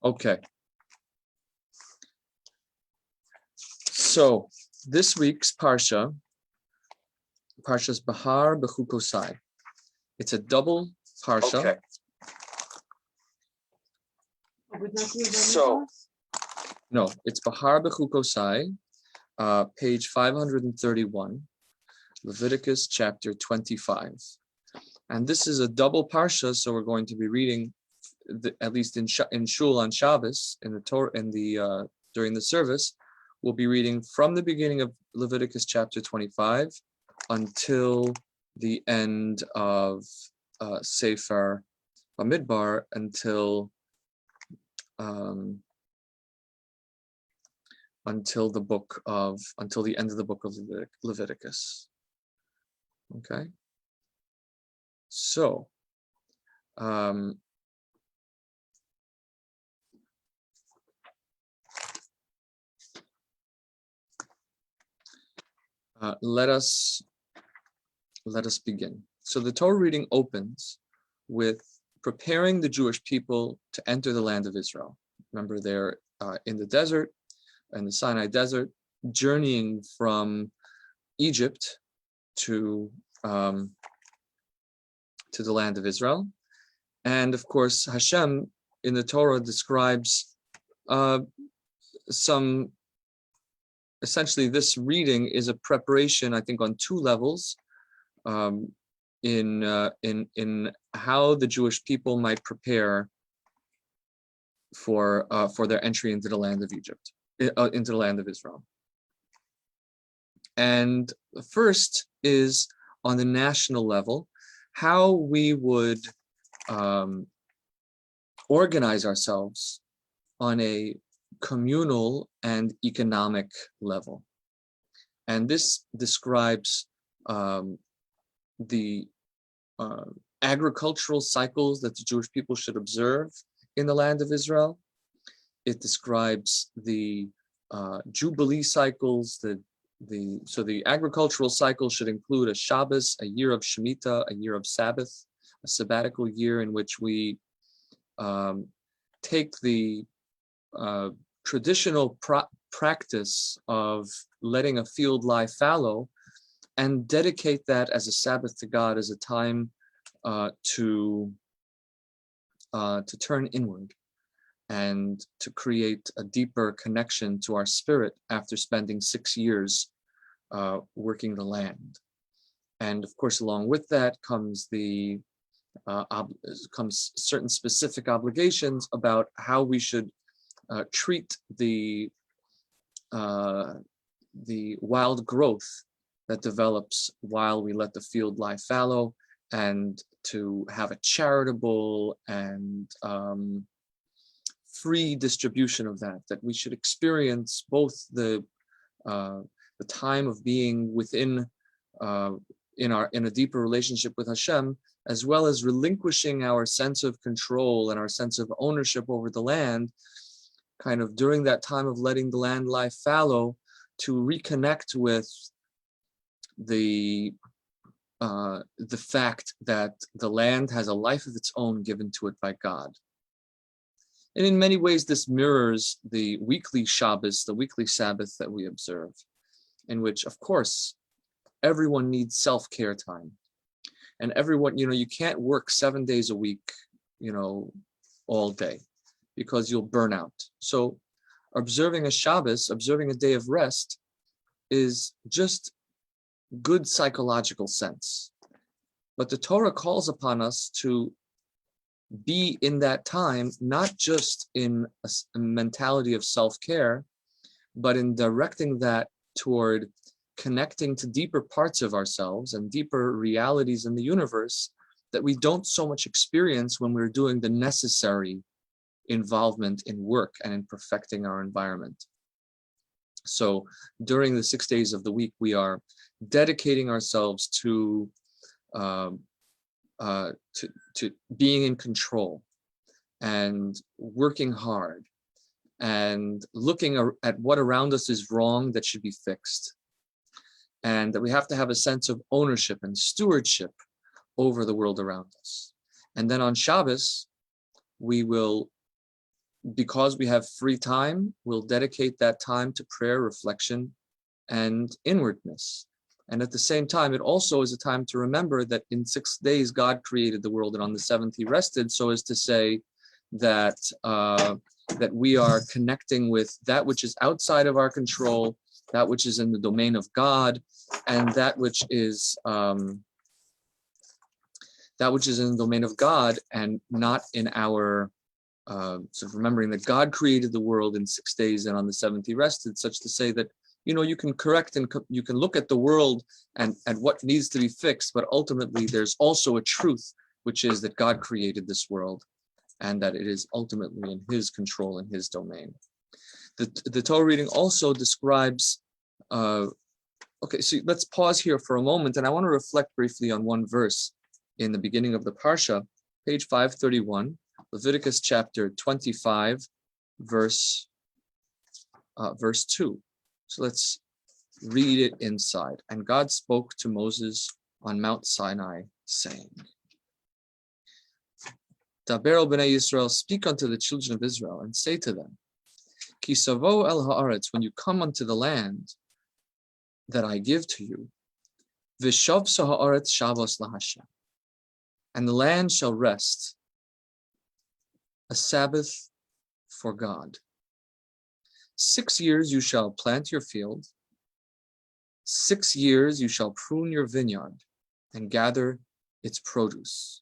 Okay. So this week's Parsha is Behar-Bechukotai. It's a double Parsha. Okay. So, no, it's Behar-Bechukotai, page 531, Leviticus chapter 25. And this is a double Parsha, so we're going to be reading, at least in Shul on Shabbos, in the Torah, during the service, we'll be reading from the beginning of Leviticus chapter 25 until the end of Sefer Bamidbar, until the end of the book of Leviticus. Okay. So, let us begin. So the Torah reading opens with preparing the Jewish people to enter the land of Israel. Remember, they're in the desert, in the Sinai desert, journeying from Egypt to the land of Israel. And of course, Hashem in the Torah describes essentially this reading is a preparation, I think, on two levels, in how the Jewish people might prepare for their entry into the land of Egypt, into the land of Israel. And the first is on the national level, how we would organize ourselves on a communal and economic level. And this describes the agricultural cycles that the Jewish people should observe in the land of Israel. It describes the Jubilee cycles. So the agricultural cycle should include a Shabbos, a year of Shemitah, a year of Sabbath, a sabbatical year in which we take the traditional practice of letting a field lie fallow and dedicate that as a Sabbath to God, as a time to turn inward and to create a deeper connection to our spirit after spending 6 years working the land. And of course, along with that comes comes certain specific obligations about how we should treat the wild growth that develops while we let the field lie fallow, and to have a charitable and free distribution of that we should experience both the time of being within in a deeper relationship with Hashem, as well as relinquishing our sense of control and our sense of ownership over the land, kind of during that time of letting the land lie fallow, to reconnect with the fact that the land has a life of its own given to it by God. And in many ways, this mirrors the weekly Shabbos, the weekly Sabbath that we observe, in which, of course, everyone needs self-care time. And everyone, you can't work 7 days a week, all day, because you'll burn out. So observing a Shabbos, observing a day of rest, is just good psychological sense. But the Torah calls upon us to be in that time, not just in a mentality of self-care, but in directing that toward connecting to deeper parts of ourselves and deeper realities in the universe that we don't so much experience when we're doing the necessary involvement in work and in perfecting our environment. So during the 6 days of the week, we are dedicating ourselves to being in control and working hard and looking at what around us is wrong that should be fixed, and that we have to have a sense of ownership and stewardship over the world around us. And then on Shabbos, we will because we have free time, we'll dedicate that time to prayer, reflection, and inwardness. And at the same time, it also is a time to remember that in 6 days, God created the world, and on the seventh he rested, so as to say that that we are connecting with that which is outside of our control, that which is in the domain of God, and that which is in the domain of God, and not in our sort of remembering that God created the world in 6 days, and on the seventh he rested, such to say that, you know, you can correct and you can look at the world and what needs to be fixed, but ultimately there's also a truth, which is that God created this world, and that it is ultimately in his control, in his domain. The Torah reading also describes, okay, so let's pause here for a moment, and I want to reflect briefly on one verse in the beginning of the Parsha, page 531, Leviticus chapter 25, verse 2. So let's read it inside. And God spoke to Moses on Mount Sinai, saying, Daber el b'nei Yisrael, speak unto the children of Israel, and say to them, Ki savo el haaretz, when you come unto the land that I give to you, v'shavsa haaretz shavos laHashem, and the land shall rest, a Sabbath for God. 6 years you shall plant your field, 6 years you shall prune your vineyard, and gather its produce.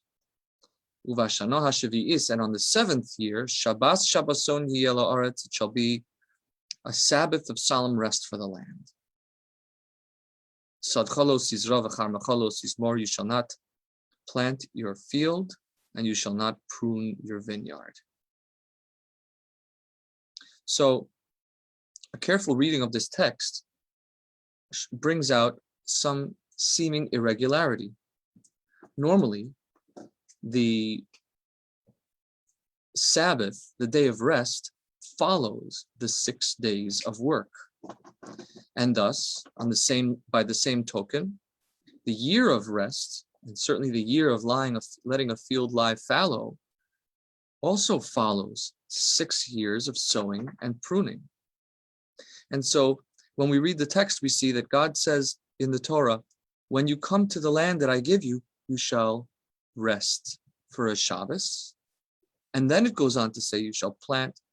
Uvashana hashavi'is, and on the 7th year, Shabbos Shabboson hi el haaretz, it shall be a Sabbath of solemn rest for the land. Sadchalos yizra v'charmachalos yizmor, you shall not plant your field, and you shall not prune your vineyard. So, a careful reading of this text brings out some seeming irregularity. Normally, the Sabbath, the day of rest, follows the 6 days of work. And thus, by the same token, the year of rest, and certainly the year of letting a field lie fallow, also follows 6 years of sowing and pruning. And so when we read the text, we see that God says in the Torah, when you come to the land that I give you, you shall rest for a Shabbos. And then it goes on to say, you shall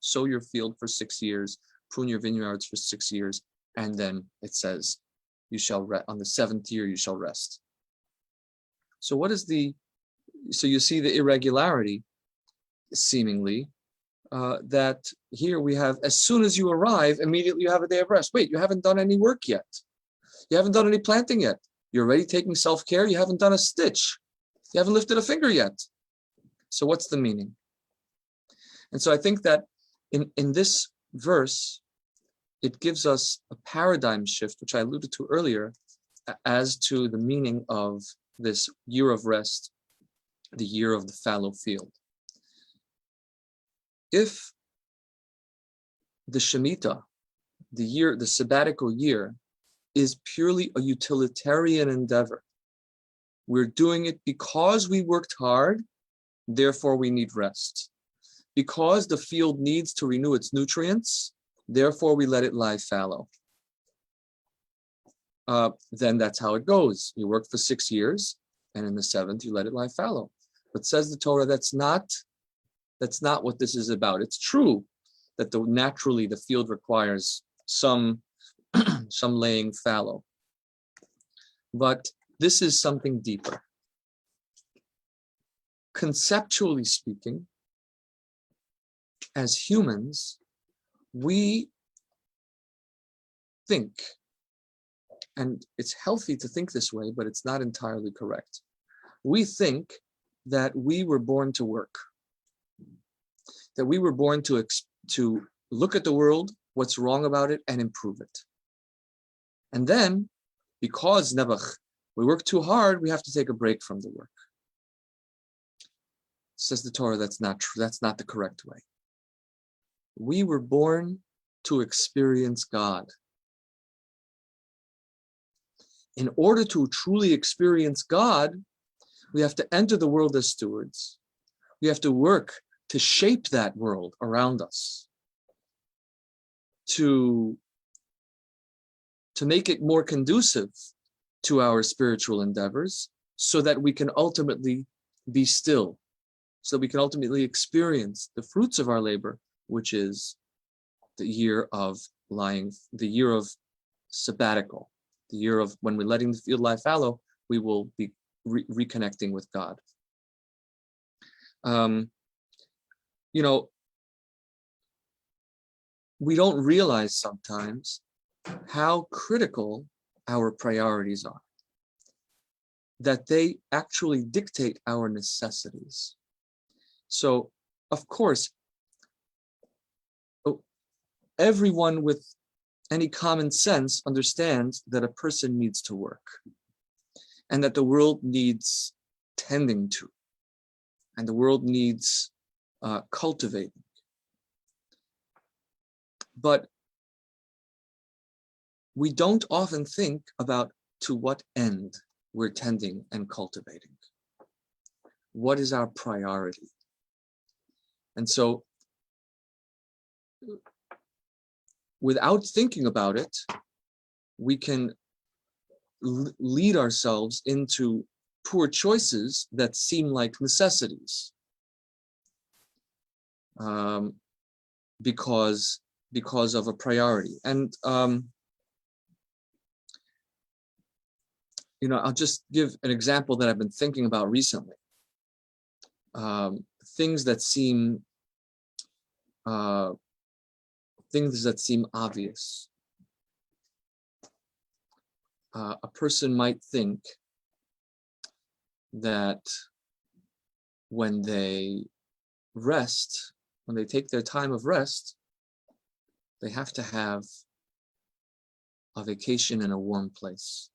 sow your field for 6 years, prune your vineyards for 6 years. And then it says, on the 7th year, you shall rest. So so you see the irregularity, seemingly, that here we have, as soon as you arrive, immediately you have a day of rest. Wait, you haven't done any work yet. You haven't done any planting yet. You're already taking self-care. You haven't done a stitch. You haven't lifted a finger yet. So what's the meaning? And so I think that in this verse, it gives us a paradigm shift, which I alluded to earlier, as to the meaning of this year of rest, the year of the fallow field. If the Shemitah, the sabbatical year, is purely a utilitarian endeavor, we're doing it because we worked hard, therefore we need rest. Because the field needs to renew its nutrients, therefore we let it lie fallow. Then that's how it goes. You work for 6 years, and in the 7th you let it lie fallow. But says the Torah, that's not what this is about. It's true that naturally the field requires some laying fallow. But this is something deeper. Conceptually speaking, as humans, we think, and it's healthy to think this way, but it's not entirely correct. We think that we were born to work, that we were born to look at the world, what's wrong about it, and improve it. And then, because Nebuch, we work too hard, we have to take a break from the work. Says the Torah, that's not true. That's not the correct way. We were born to experience God. In order to truly experience God, we have to enter the world as stewards. We have to work to shape that world around us, to make it more conducive to our spiritual endeavors, so that we can ultimately be still, so we can ultimately experience the fruits of our labor, which is the year of sabbatical, the year of when we're letting the field lie fallow, we will be reconnecting with God. We don't realize sometimes how critical our priorities are, that they actually dictate our necessities. So, of course, everyone with any common sense understands that a person needs to work, and that the world needs tending to, and the world needs cultivating. But we don't often think about to what end we're tending and cultivating. What is our priority? And so, without thinking about it, we can lead ourselves into poor choices that seem like necessities, because of a priority. And I'll just give an example that I've been thinking about recently. Things that seem obvious. A person might think that when they rest, when they take their time of rest, they have to have a vacation in a warm place,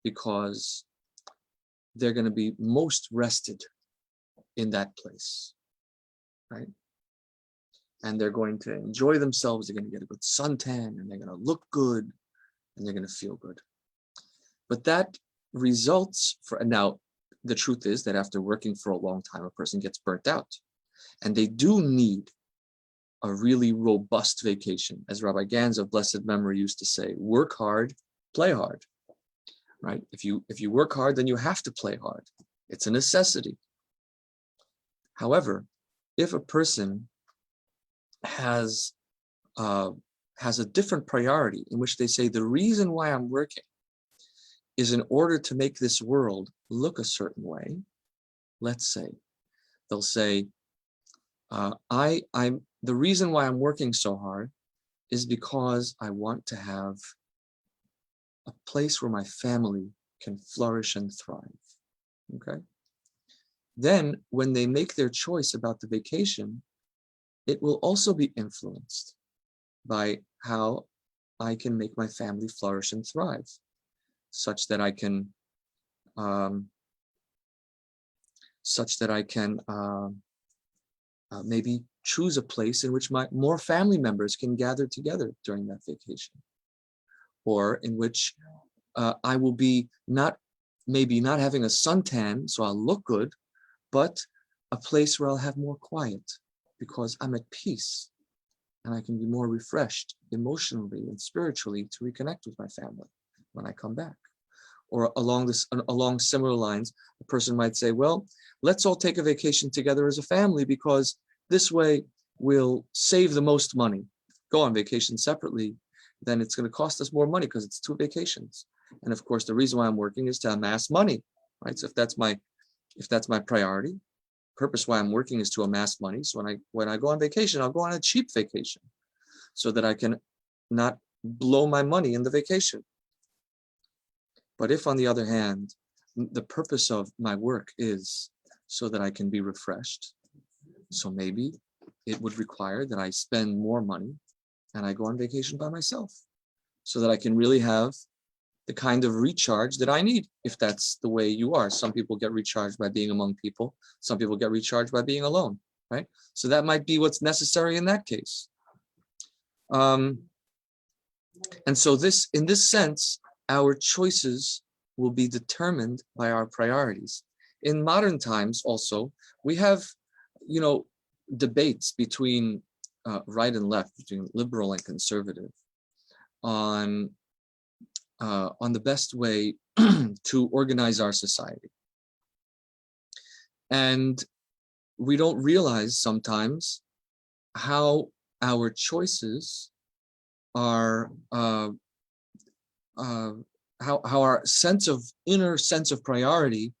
because they're going to be most rested in that place, right? And they're going to enjoy themselves. They're going to get a good suntan, and they're going to look good, and they're going to feel good. But that results now, the truth is that after working for a long time, a person gets burnt out, and they do need a really robust vacation. As Rabbi Gans of blessed memory used to say, work hard, play hard, right? If you work hard, then you have to play hard. It's a necessity. However, if a person has a different priority, in which they say, the reason why I'm working is in order to make this world look a certain way. Let's say, they'll say, the reason why I'm working so hard is because I want to have a place where my family can flourish and thrive. Okay? Then when they make their choice about the vacation, it will also be influenced by how I can make my family flourish and thrive, such that I can maybe choose a place in which more family members can gather together during that vacation, or in which I will be maybe not having a suntan, so I'll look good, but a place where I'll have more quiet, because I'm at peace and I can be more refreshed emotionally and spiritually to reconnect with my family when I come back. Or along similar lines, a person might say, well, let's all take a vacation together as a family, because this way we'll save the most money. Go on vacation separately, then it's going to cost us more money because it's 2 vacations. And of course, the reason why I'm working is to amass money, right? So if that's my priority, purpose why I'm working is to amass money. So when I go on vacation, I'll go on a cheap vacation so that I can not blow my money in the vacation. But if, on the other hand, the purpose of my work is so that I can be refreshed, so maybe it would require that I spend more money and I go on vacation by myself, so that I can really have the kind of recharge that I need, if that's the way you are. Some people get recharged by being among people. Some people get recharged by being alone, right? So that might be what's necessary in that case. And so in this sense, our choices will be determined by our priorities. In modern times also, we have debates between right and left, between liberal and conservative, on the best way to organize our society. And we don't realize sometimes how our choices are, how our inner sense of priority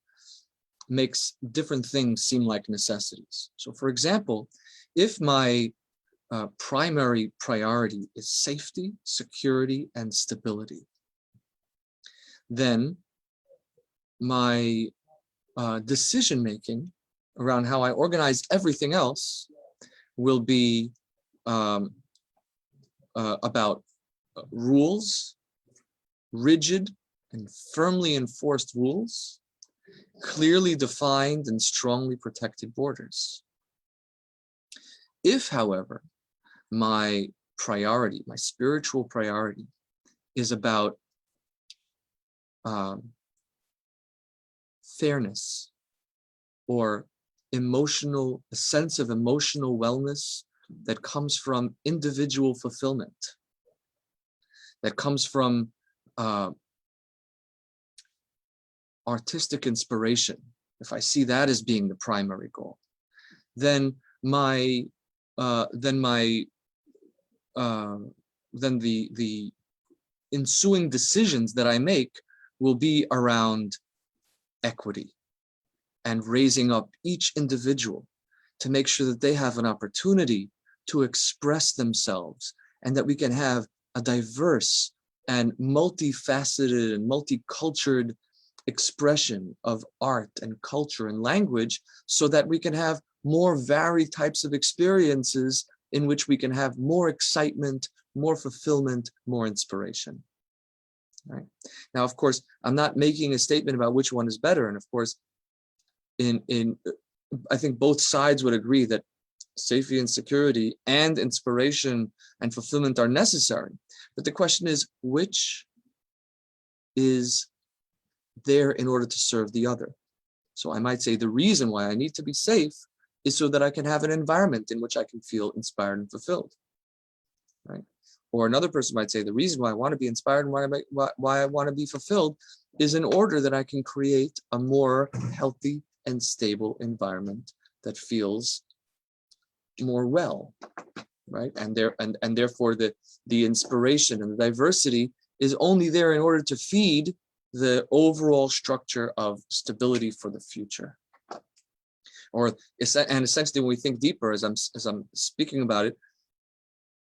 makes different things seem like necessities. So for example, if my primary priority is safety, security, and stability, then my decision-making around how I organize everything else will be about rules, rigid and firmly enforced rules, clearly defined and strongly protected borders. If, however, my priority, my spiritual priority, is about fairness or a sense of emotional wellness that comes from individual fulfillment, that comes from artistic inspiration, if I see that as being the primary goal, then the ensuing decisions that I make will be around equity and raising up each individual to make sure that they have an opportunity to express themselves, and that we can have a diverse and multifaceted and multicultured expression of art and culture and language, so that we can have more varied types of experiences in which we can have more excitement, more fulfillment, more inspiration. Right? Now, of course, I'm not making a statement about which one is better. And of course, I think both sides would agree that safety and security and inspiration and fulfillment are necessary. But the question is, which is there in order to serve the other? So I might say the reason why I need to be safe is so that I can have an environment in which I can feel inspired and fulfilled, right? Or another person might say the reason why I want to be inspired and why I want to be fulfilled is in order that I can create a more healthy and stable environment that feels more well, right? And therefore the inspiration and the diversity is only there in order to feed the overall structure of stability for the future. And essentially, when we think deeper, as I'm speaking about it,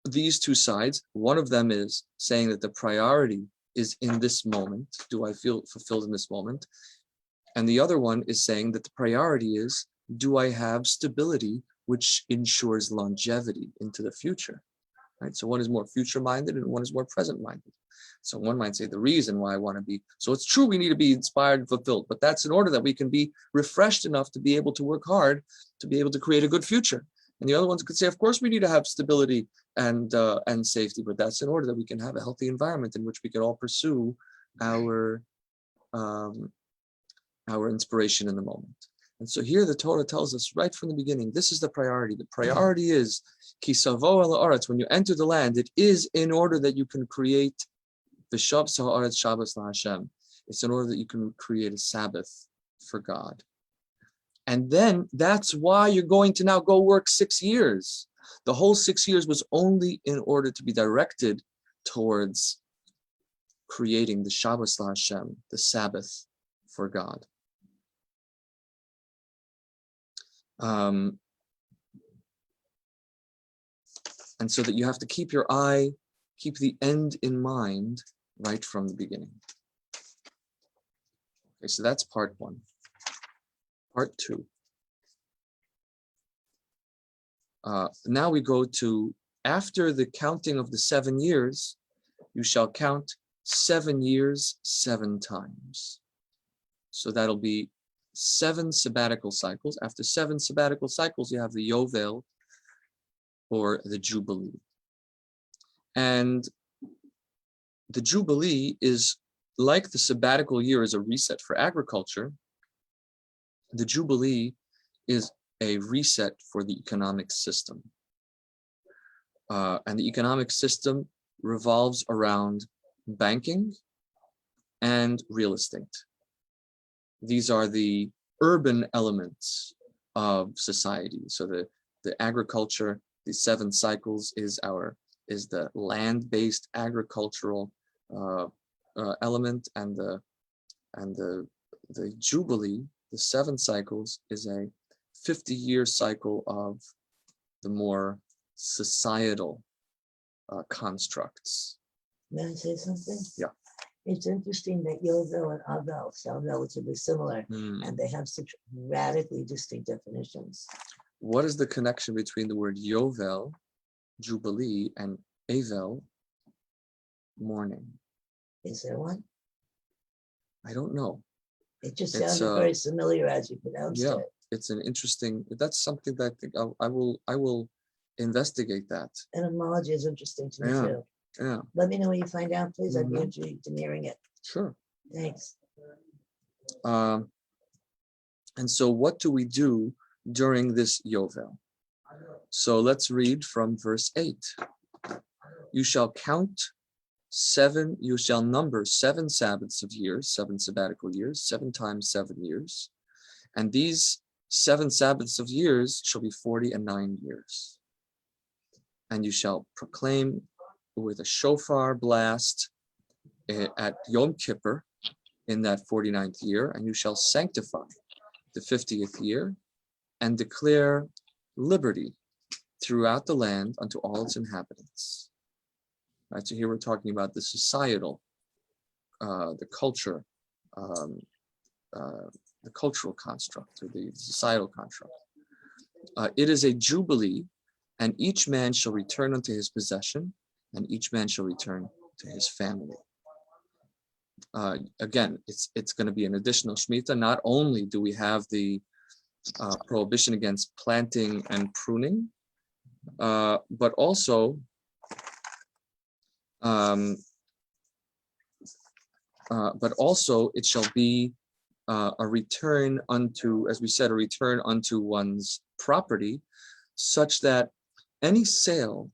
these two sides, one of them is saying that the priority is in this moment. Do I feel fulfilled in this moment? And the other one is saying that the priority is, do I have stability, which ensures longevity into the future, right? So one is more future-minded and one is more present-minded. So one might say the reason why I want to be, so it's true we need to be inspired and fulfilled, but that's in order that we can be refreshed enough to be able to work hard, to be able to create a good future. And the other ones could say, of course we need to have stability and safety, but that's in order that we can have a healthy environment in which we can all pursue our inspiration in the moment. And so here the Torah tells us right from the beginning, this is the priority. The priority is, ki savo el haaretz, when you enter the land, it is in order that you can create v'shav haaretz Shabbos laHashem. It's in order that you can create a Sabbath for God. And then that's why you're going to now go work 6 years. The whole 6 years was only in order to be directed towards creating the Shabbos laHashem, the Sabbath for God. And so that you have to keep the end in mind right from the beginning. Okay, so that's part one. Part two. Now we go to, after the counting of the 7 years, you shall count 7 years 7 times. So that'll be 7 sabbatical cycles. After 7 sabbatical cycles, you have the Yovel, or the Jubilee. And the Jubilee is like the sabbatical year as a reset for agriculture. The Jubilee is a reset for the economic system. And the economic system revolves around banking and real estate. These are the urban elements of society. So the agriculture, the 7 cycles is the land-based agricultural element, and the Jubilee, the 7 cycles, is a 50-year cycle of the more societal constructs. May I say something? Yeah. It's interesting that Yovel and Avel sound relatively similar, and they have such radically distinct definitions. What is the connection between the word Yovel, Jubilee, and Avel, mourning? Is there one? I don't know. It just sounded very familiar as you pronounced it. It's an interesting, that's something that I think I will investigate that. Etymology is interesting to me too. Yeah. Let me know when you find out, please. I'd be intrigued in hearing it. Sure. Thanks. And so what do we do during this Yovel? So let's read from verse 8. You shall number 7 Sabbaths of years, 7 sabbatical years, 7 times 7 years. And these 7 Sabbaths of years shall be 40 and 9 years. And you shall proclaim with a shofar blast at Yom Kippur in that 49th year, and you shall sanctify the 50th year and declare liberty throughout the land unto all its inhabitants. Right, so here we're talking about the societal, the culture, the cultural construct, or the societal construct. It is a jubilee, and each man shall return unto his possession, and each man shall return to his family. Again, it's going to be an additional Shemitah. Not only do we have the prohibition against planting and pruning, but also it shall be a return unto, as we said, a return unto one's property, such that any sale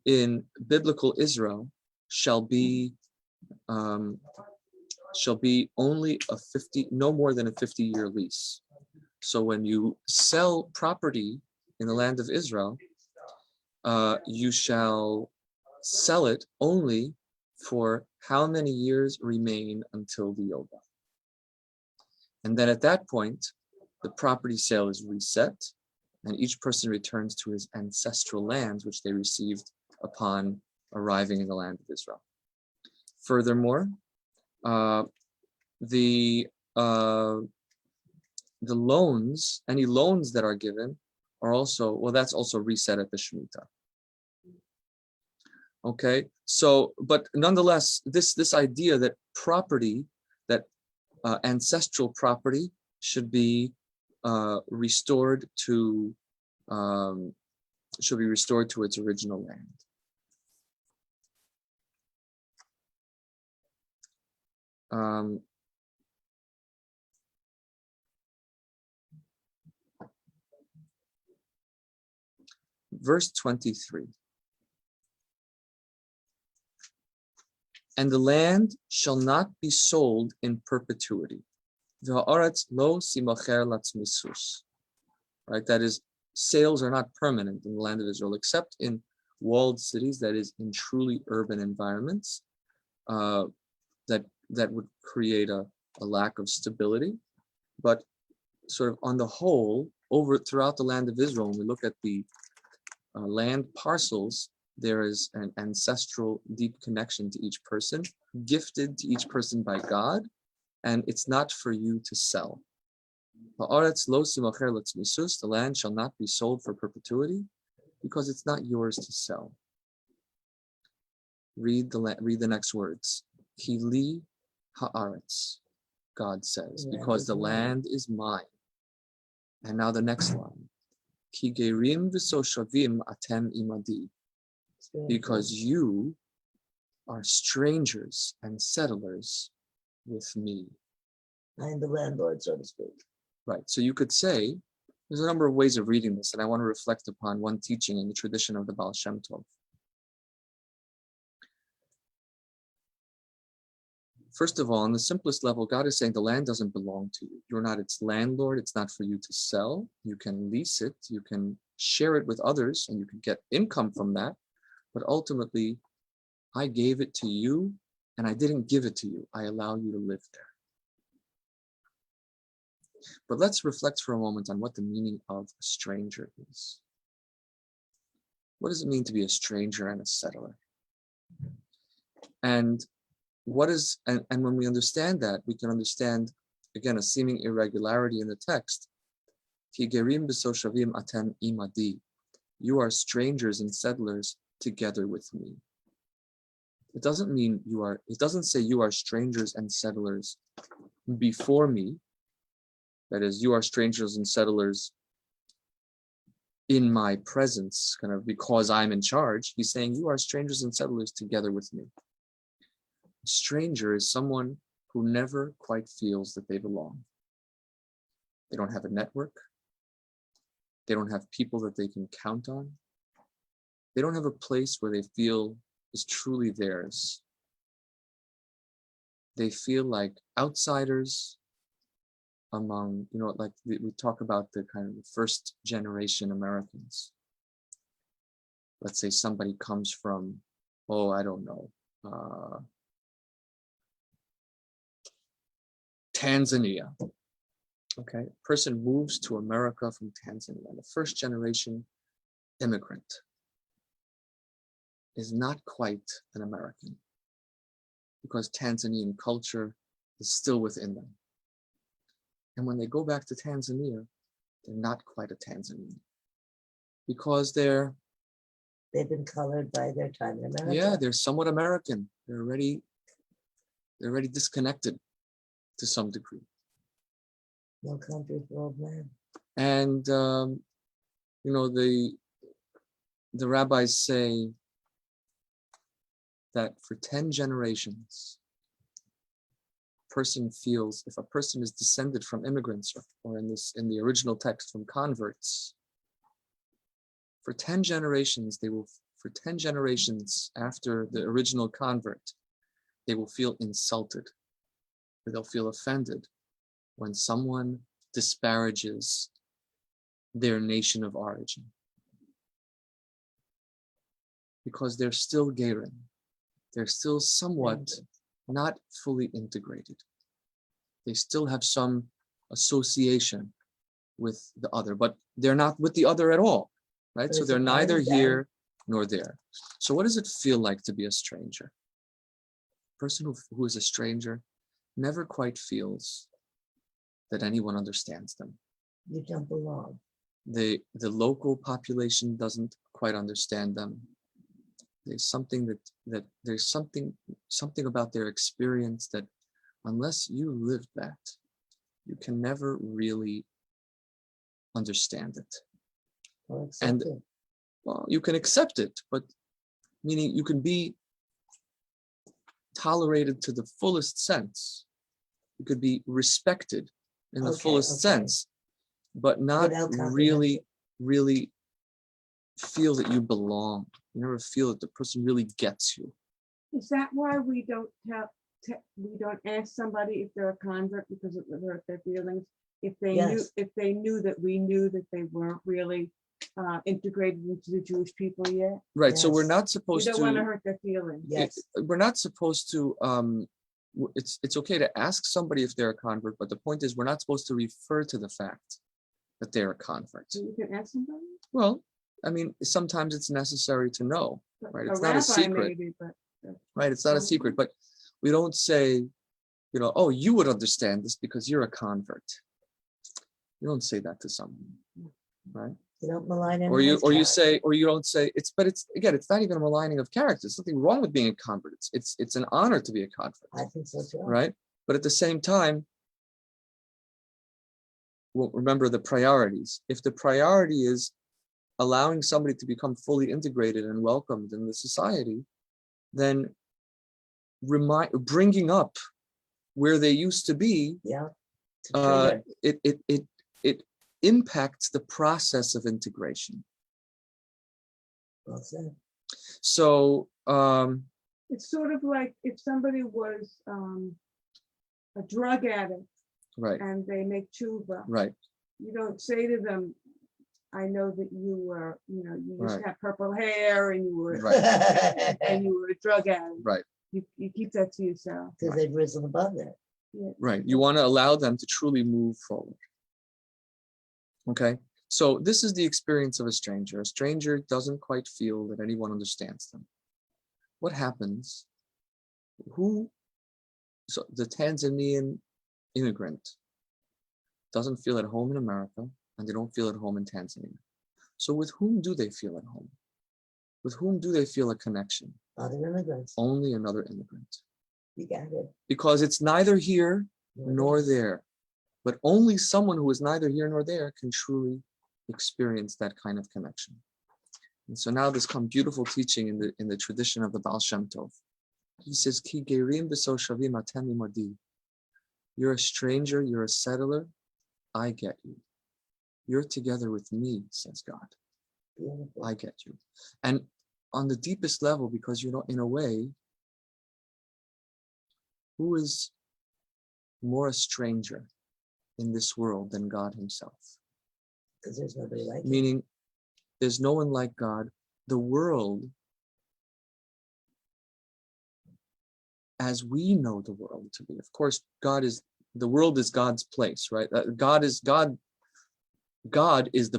in biblical Israel shall be only no more than a 50-year lease. So when you sell property in the land of Israel, you shall sell it only for how many years remain until the Yovel. And then at that point, the property sale is reset, and each person returns to his ancestral lands, which they received upon arriving in the land of Israel. Furthermore, the loans, any loans that are given, are also, well, that's also reset at the Shemitah. Okay, so, but nonetheless, this idea that property, that ancestral property, should be restored to its original land. Verse 23. And the land shall not be sold in perpetuity. Right, that is, sales are not permanent in the land of Israel, except in walled cities, that is, in truly urban environments, that would create a lack of stability. But sort of on the whole, throughout the land of Israel, when we look at the land parcels, there is an ancestral deep connection to each person, gifted to each person by God, and it's not for you to sell. The land shall not be sold for perpetuity, because it's not yours to sell. Read the next words. Kili haaretz, God says, because the land is mine. And now the next line. Ki gerim v'soshavim atem imadi, because you are strangers and settlers with me. I'm the landlord, so to speak. Right. So you could say, There's a number of ways of reading this, and I want to reflect upon one teaching in the tradition of the Baal Shem Tov. First of all, on the simplest level, God is saying the land doesn't belong to you. You're not its landlord. It's not for you to sell. You can lease it. You can share it with others, and you can get income from that. But ultimately, I gave it to you, and I didn't give it to you. I allow you to live there. But let's reflect for a moment on what the meaning of a stranger is. What does it mean to be a stranger and a settler? And when we understand that, we can understand, again, a seeming irregularity in the text. Ki gerim b'soshavim atem imadi. You are strangers and settlers together with me. It doesn't say you are strangers and settlers before me. That is, you are strangers and settlers in my presence, kind of because I'm in charge. He's saying you are strangers and settlers together with me. A stranger is someone who never quite feels that they belong. They don't have a network. They don't have people that they can count on. They don't have a place where they feel is truly theirs. They feel like outsiders among, like we talk about the kind of first generation Americans. Let's say somebody comes from, I don't know, Tanzania. Okay, a person moves to America from Tanzania. The first generation immigrant is not quite an American because Tanzanian culture is still within them. And when they go back to Tanzania, they're not quite a Tanzanian because they've been colored by their time in America. Yeah, they're somewhat American. They're already disconnected to some degree. No country for old men. And the rabbis say that for 10 generations, person feels, if a person is descended from immigrants, or in the original text from converts, for 10 generations after the original convert, they will feel insulted, or they'll feel offended when someone disparages their nation of origin, because they're still Gerim. They're still somewhat not fully integrated. They still have some association with the other, but they're not with the other at all, right? So they're neither here nor there. So what does it feel like to be a stranger? A person who is a stranger never quite feels that anyone understands them. You don't belong. The local population doesn't quite understand them. There's something there's something about their experience that unless you lived that, you can never really understand it. And you can accept it, but meaning you can be tolerated to the fullest sense. You could be respected in the fullest sense, but not really feel that you belong. You never feel that the person really gets you. Is that why we don't ask somebody if they're a convert, because it would hurt their feelings? If they knew that we knew that they weren't really integrated into the Jewish people yet. Right. Yes. So we're not supposed to. We don't want to hurt their feelings. Yes. We're not supposed to. It's okay to ask somebody if they're a convert, but the point is we're not supposed to refer to the fact that they're a convert. So you can ask somebody? Well, I mean, sometimes it's necessary to know, right? It's not a secret, maybe, right? It's not a secret, but we don't say, oh, you would understand this because you're a convert. You don't say that to someone, right? You don't malign anyone. Or you don't say it's not even a maligning of character. There's nothing wrong with being a convert. It's an honor to be a convert. I think so too. Right? But at the same time, well, remember the priorities. If the priority is allowing somebody to become fully integrated and welcomed in the society, then bringing up where they used to be, impacts the process of integration. Well said. So It's sort of like if somebody was a drug addict right, and they make tshuva, right, you don't say to them, I know that you were, you used Right. to have purple hair and you were Right. and you were a drug addict. right, You keep that to yourself. Because they've risen above that. Yeah. right. You want to allow them to truly move forward. Okay, so this is the experience of a stranger. A stranger doesn't quite feel that anyone understands them. What happens? So the Tanzanian immigrant doesn't feel at home in America, and they don't feel at home in Tanzania. So with whom do they feel at home? With whom do they feel a connection? Other immigrants. Only another immigrant. You got it. Because it's neither here nor there. But only someone who is neither here nor there can truly experience that kind of connection. And so now this comes beautiful teaching in the tradition of the Baal Shem Tov. He says, Ki gerim b'soshavim atem imadi. You're a stranger, you're a settler, I get you. You're together with me, says God. Beautiful. I get you. And on the deepest level, because in a way, who is more a stranger in this world than God himself? Because there's nobody like him. Meaning, there's no one like God. The world, as we know the world to be, of course, the world is God's place, right? God is the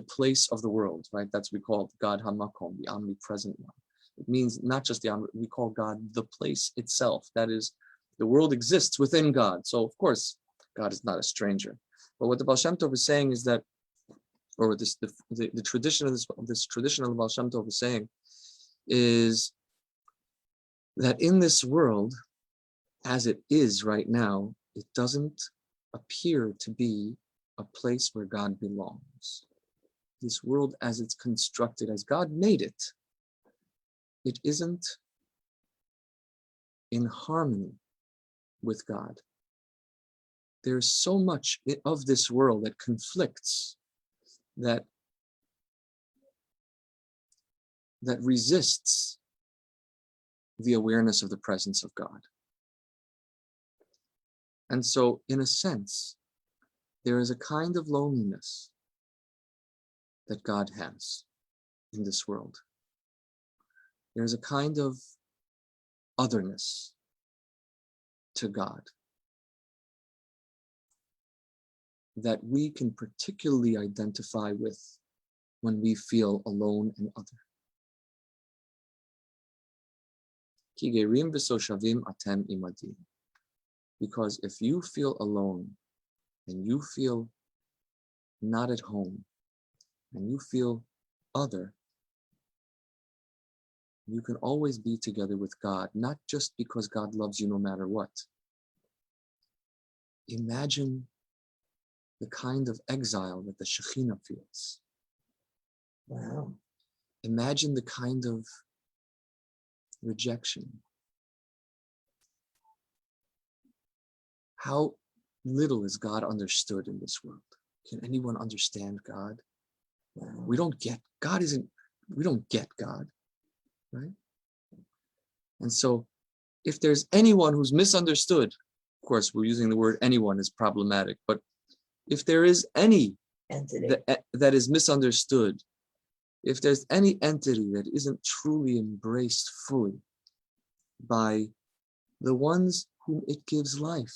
place of the world, right? That's what we call God Hamakom, the omnipresent one. It means not just we call God the place itself. That is, the world exists within God. So of course, God is not a stranger. But what the Baal Shem Tov is saying is that, or what the tradition of this tradition of the Baal Shem Tov is saying, is that in this world, as it is right now, it doesn't appear to be a place where God belongs. This world as it's constructed, as God made it, it isn't in harmony with God. There's so much of this world that conflicts, that resists the awareness of the presence of God. And so, in a sense, there is a kind of loneliness that God has in this world. There's a kind of otherness to God that we can particularly identify with when we feel alone and other. Ki gerim v'soshavim atem imadi. Because if you feel alone and you feel not at home and you feel other, you can always be together with God, not just because God loves you no matter what. Imagine the kind of exile that the Shekhinah feels. Wow. Imagine the kind of rejection. How little is God understood in this world? Can anyone understand God? Wow. We don't get God, right? And so if there's anyone who's misunderstood, of course, we're using the word anyone is problematic, but if there is any Entity. that is misunderstood, if there's any entity that isn't truly embraced fully by the ones whom it gives life,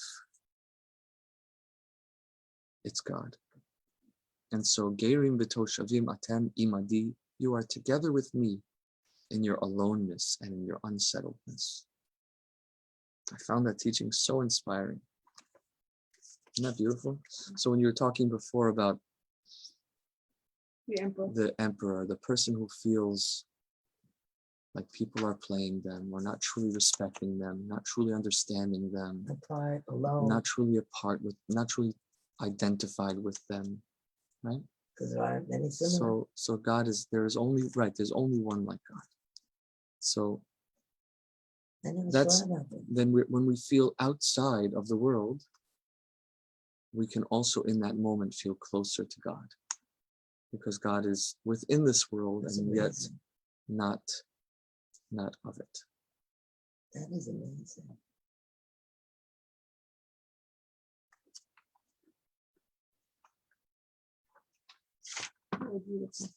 it's God. And so, Gerim v'toshavim atem imadi, you are together with me in your aloneness and in your unsettledness. I found that teaching so inspiring. Isn't that beautiful? So when you were talking before about the emperor, the person who feels like people are playing them, or not truly respecting them, not truly understanding them, Apart, alone. not truly identified with them, right? Because there aren't many similar. So God there's only one like God. So that's then when we feel outside of the world, we can also in that moment feel closer to God. because God is within this world That's and yet amazing. not of it. That is amazing. Oh, beautiful.